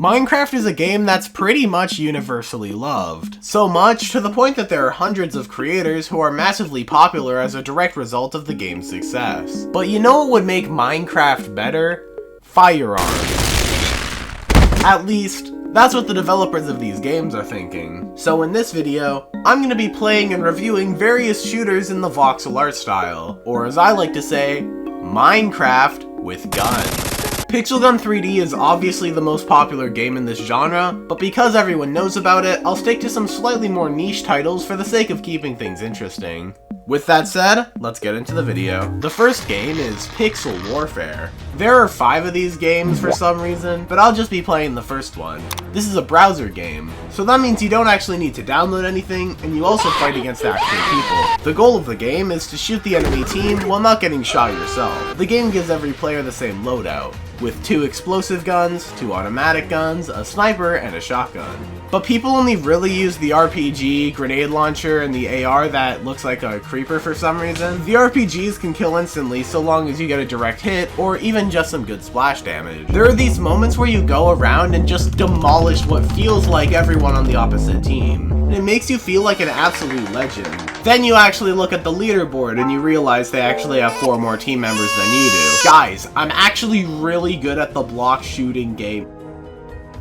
Minecraft is a game that's pretty much universally loved. So much to the point that there are hundreds of creators who are massively popular as a direct result of the game's success. But you know what would make Minecraft better? Firearms. At least, that's what the developers of these games are thinking. So in this video, I'm going to be playing and reviewing various shooters in the voxel art style, or as I like to say, Minecraft with guns. Pixel Gun 3D is obviously the most popular game in this genre, but because everyone knows about it, I'll stick to some slightly more niche titles for the sake of keeping things interesting. With that said, let's get into the video. The first game is Pixel Warfare. There are 5 of these games for some reason, but I'll just be playing the first one. This is a browser game, so that means you don't actually need to download anything, and you also fight against actual people. The goal of the game is to shoot the enemy team while not getting shot yourself. The game gives every player the same loadout, with 2 explosive guns, 2 automatic guns, a sniper, and a shotgun. But people only really use the RPG, grenade launcher, and the AR that looks like a creeper for some reason. The RPGs can kill instantly so long as you get a direct hit, or even just some good splash damage. There are these moments where you go around and just demolish what feels like everyone on the opposite team. And it makes you feel like an absolute legend. Then you actually look at the leaderboard and you realize they actually have 4 more team members than you do. Guys, I'm actually really good at the block shooting game.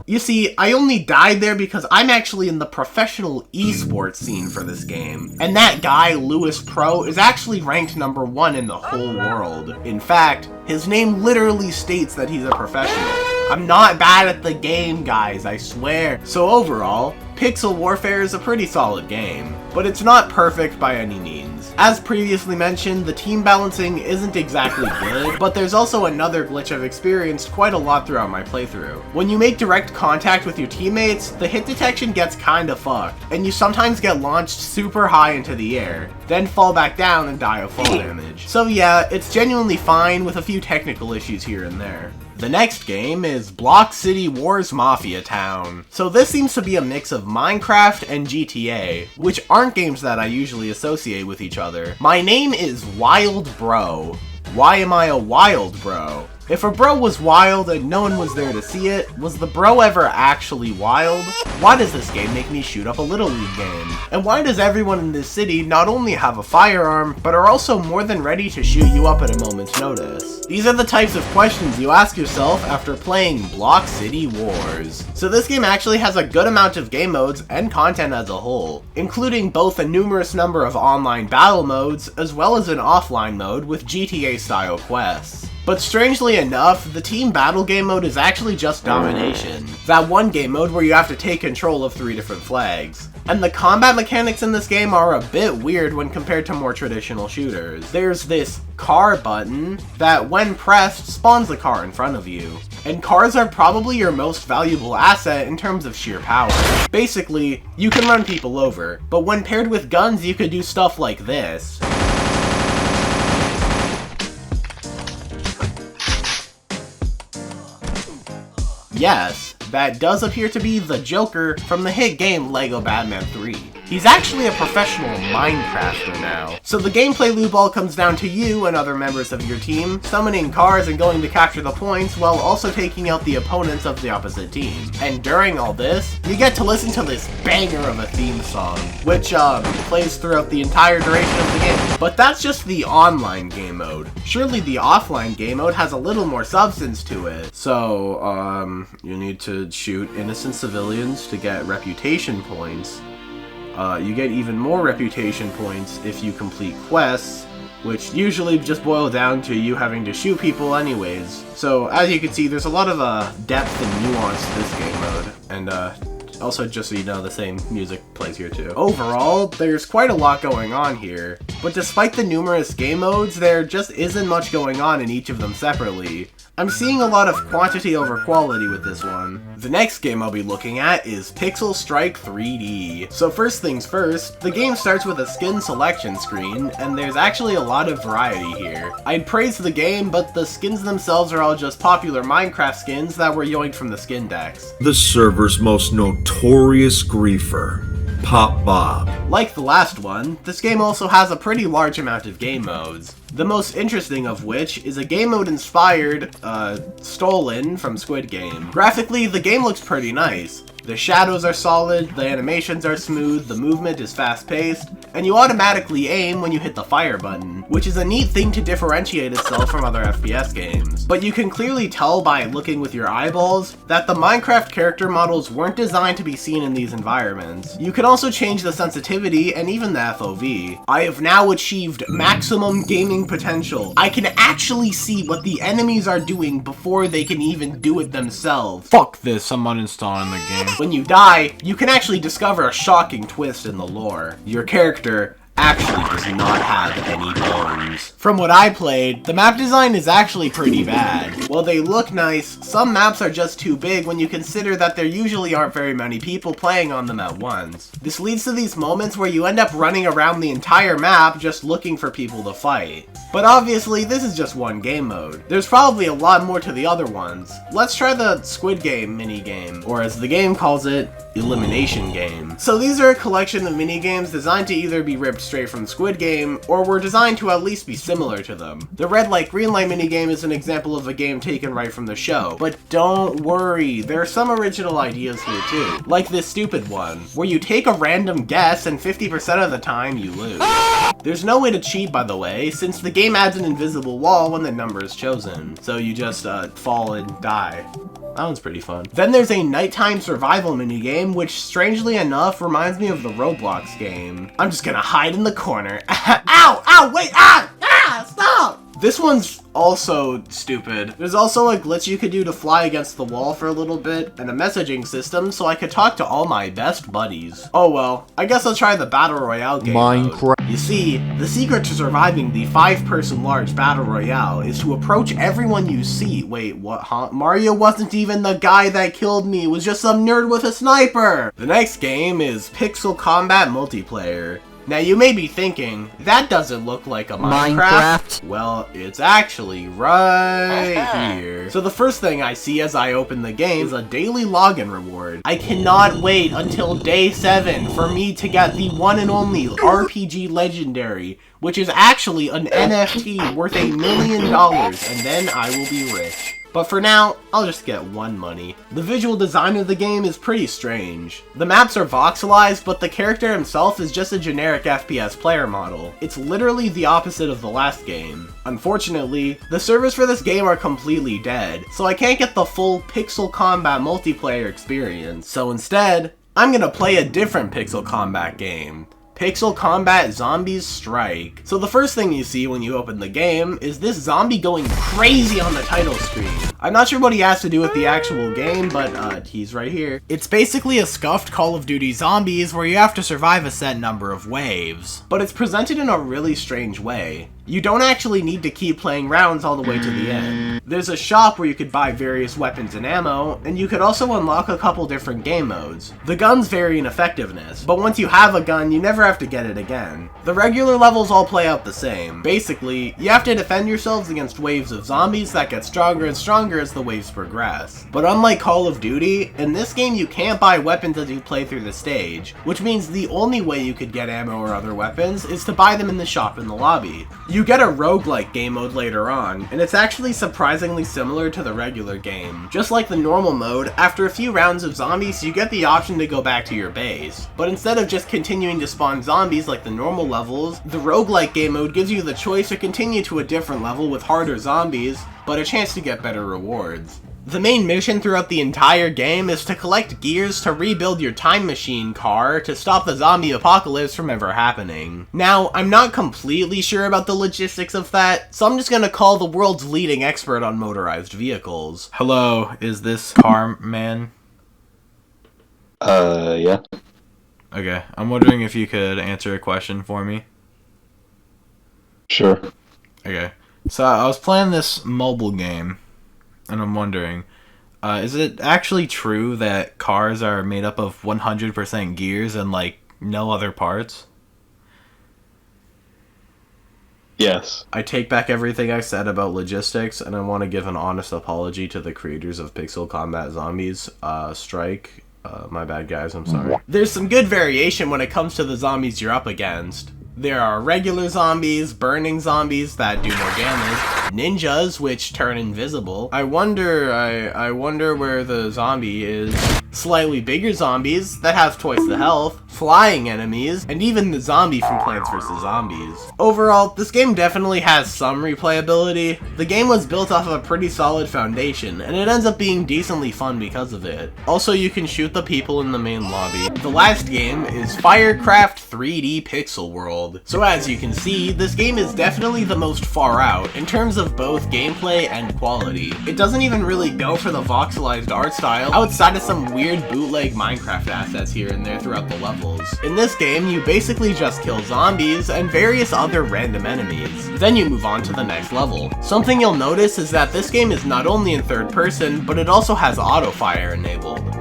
You see, I only died there because I'm actually in the professional esports scene for this game. And that guy, Lewis Pro, is actually ranked number 1 in the whole world. In fact, his name literally states that he's a professional. I'm not bad at the game, guys, I swear. So overall, Pixel Warfare is a pretty solid game, but it's not perfect by any means. As previously mentioned, the team balancing isn't exactly good, but there's also another glitch I've experienced quite a lot throughout my playthrough. When you make direct contact with your teammates, the hit detection gets kinda fucked, and you sometimes get launched super high into the air, then fall back down and die of fall damage. So yeah, it's genuinely fine with a few technical issues here and there. The next game is Block City Wars Mafia Town. So this seems to be a mix of Minecraft and GTA, which aren't games that I usually associate with each other. My name is Wild Bro. Why am I a wild bro? If a bro was wild and no one was there to see it, was the bro ever actually wild? Why does this game make me shoot up a Little League game? And why does everyone in this city not only have a firearm, but are also more than ready to shoot you up at a moment's notice? These are the types of questions you ask yourself after playing Block City Wars. So this game actually has a good amount of game modes and content as a whole, including both a numerous number of online battle modes, as well as an offline mode with GTA-style quests. But strangely enough, the team battle game mode is actually just domination. That one game mode where you have to take control of 3 different flags. And the combat mechanics in this game are a bit weird when compared to more traditional shooters. There's this car button that when pressed spawns the car in front of you. And cars are probably your most valuable asset in terms of sheer power. Basically, you can run people over, but when paired with guns you could do stuff like this. Yes, that does appear to be the Joker from the hit game LEGO Batman 3. He's actually a professional Minecrafter now. So the gameplay loop all comes down to you and other members of your team summoning cars and going to capture the points while also taking out the opponents of the opposite team. And during all this, you get to listen to this banger of a theme song, which plays throughout the entire duration of the game. But that's just the online game mode. Surely the offline game mode has a little more substance to it. So, you need to shoot innocent civilians to get reputation points. You get even more reputation points if you complete quests, which usually just boil down to you having to shoot people anyways. So as you can see, there's a lot of depth and nuance to this game mode, and also just so you know, the same music plays here too. Overall, there's quite a lot going on here, but despite the numerous game modes, there just isn't much going on in each of them separately. I'm seeing a lot of quantity over quality with this one. The next game I'll be looking at is Pixel Strike 3D. So first things first, the game starts with a skin selection screen, and there's actually a lot of variety here. I'd praise the game, but the skins themselves are all just popular Minecraft skins that were yoinked from the skin decks. The server's most notorious griefer. Pop Bob. Like the last one, this game also has a pretty large amount of game modes. The most interesting of which is a game mode inspired, stolen from Squid Game. Graphically, the game looks pretty nice. The shadows are solid, the animations are smooth, the movement is fast-paced, and you automatically aim when you hit the fire button, which is a neat thing to differentiate itself from other FPS games. But you can clearly tell by looking with your eyeballs that the Minecraft character models weren't designed to be seen in these environments. You can also change the sensitivity and even the FOV. I have now achieved maximum gaming potential. I can actually see what the enemies are doing before they can even do it themselves. Fuck this, I'm uninstalling the game. When you die, you can actually discover a shocking twist in the lore. Your character actually does not have any bones. From what I played, the map design is actually pretty bad. While they look nice, some maps are just too big when you consider that there usually aren't very many people playing on them at once. This leads to these moments where you end up running around the entire map just looking for people to fight. But obviously, this is just one game mode. There's probably a lot more to the other ones. Let's try the Squid Game minigame, or as the game calls it, Elimination Game. So these are a collection of minigames designed to either be ripped straight from Squid Game, or were designed to at least be similar to them. The red light green light minigame is an example of a game taken right from the show, but don't worry, there are some original ideas here too. Like this stupid one, where you take a random guess and 50% of the time you lose. There's no way to cheat, by the way, since the game adds an invisible wall when the number is chosen, so you just fall and die. That one's pretty fun. Then there's a nighttime survival minigame, which strangely enough reminds me of the Roblox game. I'm just gonna hide in the corner. Ow! Ow! Wait! Stop! This one's also stupid. There's also a glitch you could do to fly against the wall for a little bit, and a messaging system so I could talk to all my best buddies. Oh well, I guess I'll try the Battle Royale game mode. You see, the secret to surviving the 5-person large Battle Royale is to approach everyone you see. Wait, what, huh? Mario wasn't even the guy that killed me, it was just some nerd with a sniper! The next game is Pixel Combat Multiplayer. Now you may be thinking, that doesn't look like a Minecraft. Well, it's actually right here. So the first thing I see as I open the game is a daily login reward. I cannot wait until day 7 for me to get the one and only RPG Legendary, which is actually an NFT worth $1 million, and then I will be rich. But for now, I'll just get 1 money. The visual design of the game is pretty strange. The maps are voxelized, but the character himself is just a generic FPS player model. It's literally the opposite of the last game. Unfortunately, the servers for this game are completely dead, so I can't get the full Pixel Combat multiplayer experience. So instead, I'm gonna play a different Pixel Combat game. Pixel Combat Zombies Strike. So the first thing you see when you open the game is this zombie going crazy on the title screen. I'm not sure what he has to do with the actual game, but he's right here. It's basically a scuffed Call of Duty Zombies where you have to survive a set number of waves. But it's presented in a really strange way. You don't actually need to keep playing rounds all the way to the end. There's a shop where you could buy various weapons and ammo, and you could also unlock a couple different game modes. The guns vary in effectiveness, but once you have a gun, you never have to get it again. The regular levels all play out the same. Basically, you have to defend yourselves against waves of zombies that get stronger and stronger as the waves progress. But unlike Call of Duty, in this game you can't buy weapons as you play through the stage, which means the only way you could get ammo or other weapons is to buy them in the shop in the lobby. You get a roguelike game mode later on, and it's actually surprisingly similar to the regular game. Just like the normal mode, after a few rounds of zombies, you get the option to go back to your base. But instead of just continuing to spawn zombies like the normal levels, the roguelike game mode gives you the choice to continue to a different level with harder zombies, but a chance to get better rewards. The main mission throughout the entire game is to collect gears to rebuild your time machine car to stop the zombie apocalypse from ever happening. Now, I'm not completely sure about the logistics of that, so I'm just gonna call the world's leading expert on motorized vehicles. Hello, is this Car Man? Yeah. Okay, I'm wondering if you could answer a question for me. Sure. Okay, so I was playing this mobile game, and I'm wondering, is it actually true that cars are made up of 100% gears and, like, no other parts? Yes. I take back everything I said about logistics, and I want to give an honest apology to the creators of Pixel Combat Zombies Strike. My bad, guys, I'm sorry. There's some good variation when it comes to the zombies you're up against. There are regular zombies, burning zombies that do more damage, ninjas which turn invisible. I wonder where the zombie is. Slightly bigger zombies that have twice the health, flying enemies, and even the zombie from Plants vs. Zombies. Overall, this game definitely has some replayability. The game was built off of a pretty solid foundation, and it ends up being decently fun because of it. Also, you can shoot the people in the main lobby. The last game is Firecraft 3D Pixel World. So as you can see, this game is definitely the most far out in terms of both gameplay and quality. It doesn't even really go for the voxelized art style, outside of some weird bootleg Minecraft assets here and there throughout the levels. In this game, you basically just kill zombies and various other random enemies. Then you move on to the next level. Something you'll notice is that this game is not only in third person, but it also has auto fire enabled.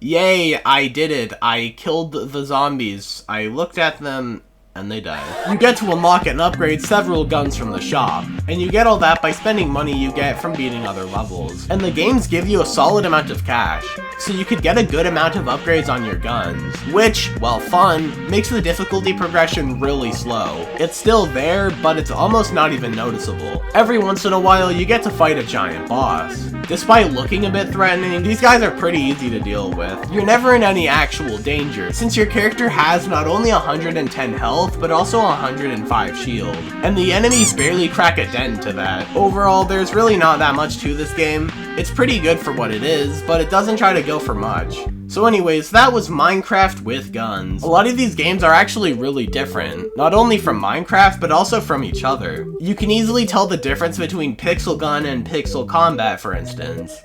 Yay, I did it. I killed the zombies. I looked at them and they died. You get to unlock and upgrade several guns from the shop, and you get all that by spending money you get from beating other levels. And the games give you a solid amount of cash, so you could get a good amount of upgrades on your guns, which, while fun, makes the difficulty progression really slow. It's still there, but it's almost not even noticeable. Every once in a while, you get to fight a giant boss. Despite looking a bit threatening, these guys are pretty easy to deal with. You're never in any actual danger, since your character has not only 110 health, but also 105 shield, and the enemies barely crack a dent into that. Overall, there's really not that much to this game. It's pretty good for what it is, but it doesn't try to go for much. So anyways, that was Minecraft with guns. A lot of these games are actually really different, not only from Minecraft, but also from each other. You can easily tell the difference between Pixel Gun and Pixel Combat, for instance.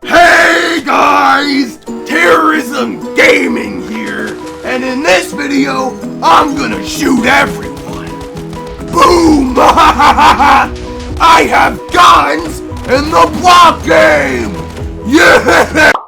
Hey guys! Terrorism Gaming here! And in this video, I'm gonna shoot everyone! Boom! I have guns in the block game! Yeah!